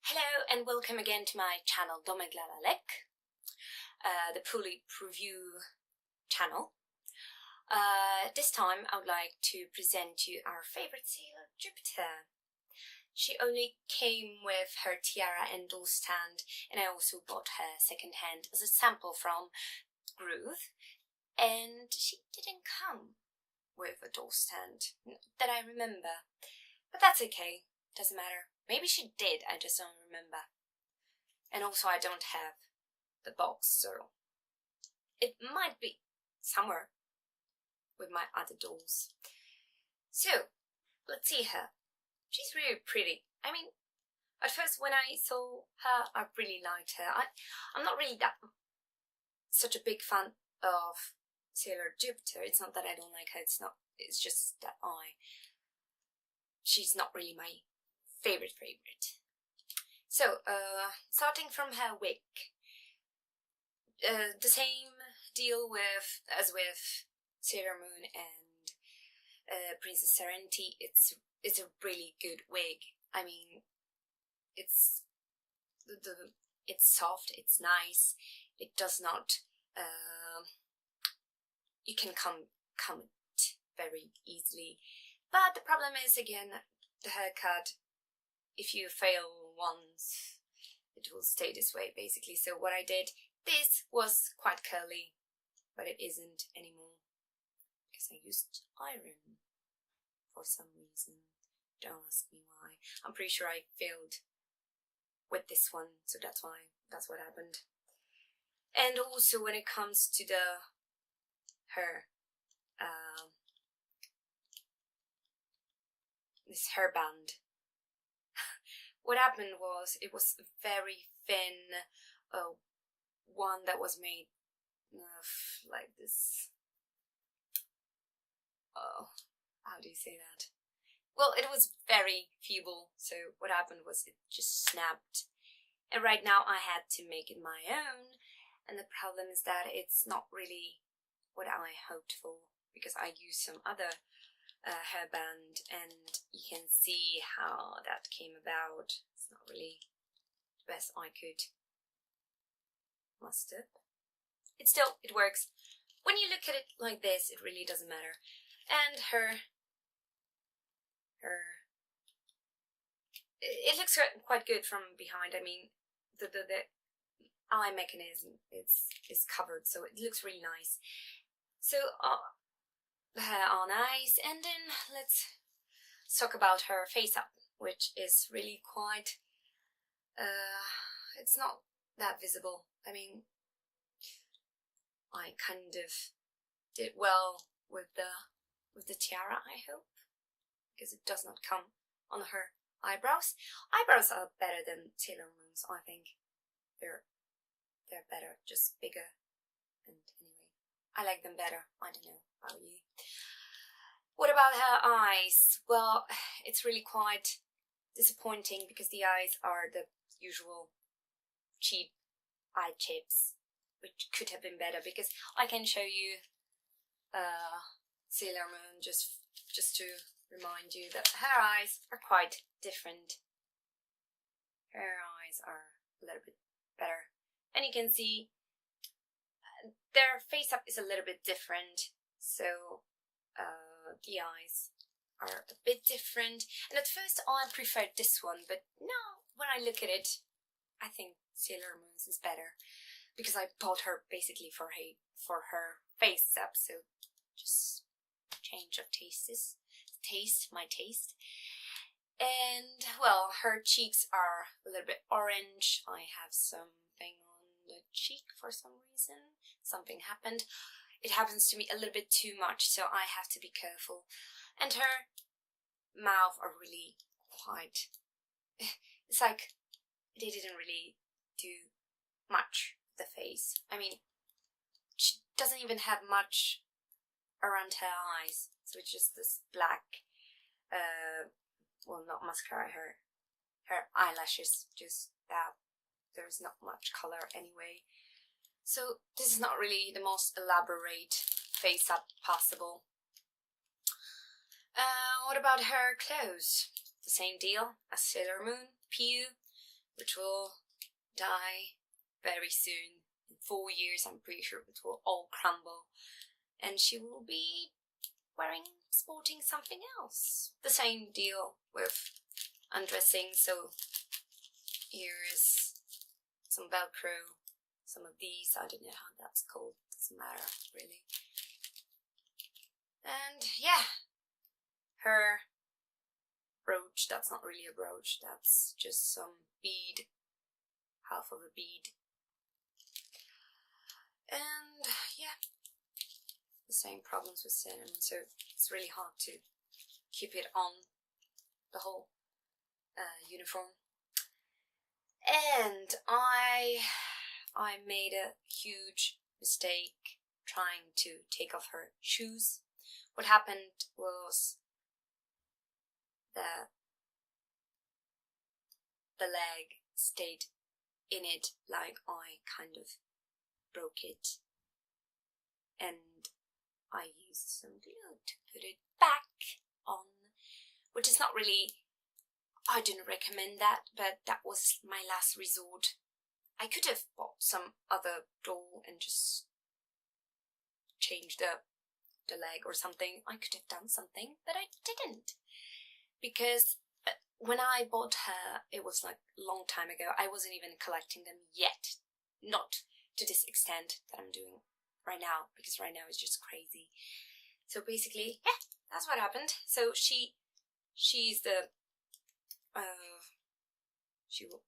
Hello and welcome again to my channel Domeglalalek, the Pullip review channel. This time I would like to present to you our favorite sailor, Jupiter. She only came with her tiara and doll stand, and I also bought her second-hand as a sample from Groove, and she didn't come with a doll stand that I remember, but that's okay, doesn't matter. Maybe she did, I just don't remember. And also I don't have the box, so it might be somewhere with my other dolls. So, let's see her. She's really pretty. I mean, at first when I saw her, I really liked her. I'm not really such a big fan of Sailor Jupiter. It's not that I don't like her, it's just that she's not really my favorite. So, starting from her wig, the same deal as with Sailor Moon and Princess Serenity. It's a really good wig. I mean, it's soft, it's nice. It does not. You can comb it very easily, but the problem is again the haircut. If you fail once, it will stay this way basically. So what I did, this was quite curly, but it isn't anymore because I used iron for some reason. Don't ask me why. I'm pretty sure I failed with this one, so that's what happened. And also when it comes to her this hairband, what happened was it was a very thin one that was made like this. Oh, how do you say that? Well, it was very feeble, so what happened was it just snapped. And right now I had to make it my own, and the problem is that it's not really what I hoped for, because I used some other hairband, and you can see how that came about. It's not really the best I could muster. It works. When you look at it like this, it really doesn't matter. And it looks quite good from behind. I mean, the eye mechanism is covered, so it looks really nice. So the hair are nice, and then let's talk about her face up, which is really quite it's not that visible. I mean, I kind of did well with the tiara, I hope, because it does not come on her eyebrows. Eyebrows are better than Sailor Moon's, I think. They're better, just bigger, and anyway, I like them better. I don't know about you. What about her eyes? Well, it's really quite disappointing because the eyes are the usual cheap eye chips, which could have been better, because I can show you Sailor Moon just to remind you that her eyes are quite different. Her eyes are a little bit better, and you can see their face up is a little bit different, so the eyes are a bit different. And at first I preferred this one, but now when I look at it, I think Sailor Moon's is better, because I bought her basically for her face up, so just change of my taste. And well, her cheeks are a little bit orange. I have something on the cheek for some reason. Something happened. It happens to me a little bit too much, so I have to be careful. And her mouth are really quite... It's like they didn't really do much with the face. I mean, she doesn't even have much around her eyes, so it's just this black, well, not mascara, her eyelashes, just that. There's not much color anyway. So this is not really the most elaborate face up possible. What about her clothes? The same deal as Sailor Moon, PU, which will die very soon. In 4 years, I'm pretty sure it will all crumble, and she will be sporting something else. The same deal with undressing. So here is some Velcro, some of these, I don't know how that's called, doesn't matter really. And yeah, her brooch, that's not really a brooch, that's just some bead, half of a bead. And yeah, the same problems with cinnamon, so it's really hard to keep it on the whole uniform. And I made a huge mistake trying to take off her shoes. What happened was that the leg stayed in it, like I kind of broke it, and I used some glue to put it back on, which is not really, I didn't recommend that, but that was my last resort. I could have bought some other doll and just changed the leg or something. I could have done something, but I didn't, because when I bought her, it was like a long time ago. I wasn't even collecting them yet, not to this extent that I'm doing right now, because right now is just crazy. So basically, yeah, that's what happened. So she's the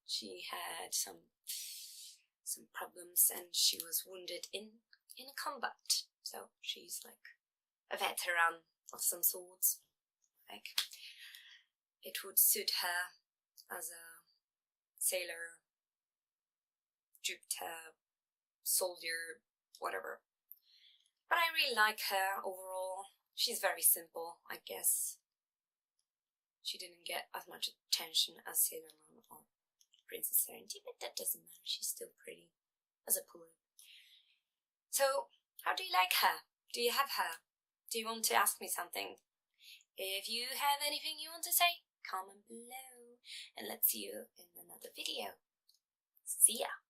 she had some problems, and she was wounded in a combat. So she's like a veteran of some sorts. Like, it would suit her as a sailor, Jupiter, soldier, whatever. But I really like her overall. She's very simple, I guess. She didn't get as much attention as Sailor Moon or Princess Serenity, but that doesn't matter. She's still pretty as a Pullip. So, how do you like her? Do you have her? Do you want to ask me something? If you have anything you want to say, comment below, and let's see you in another video. See ya!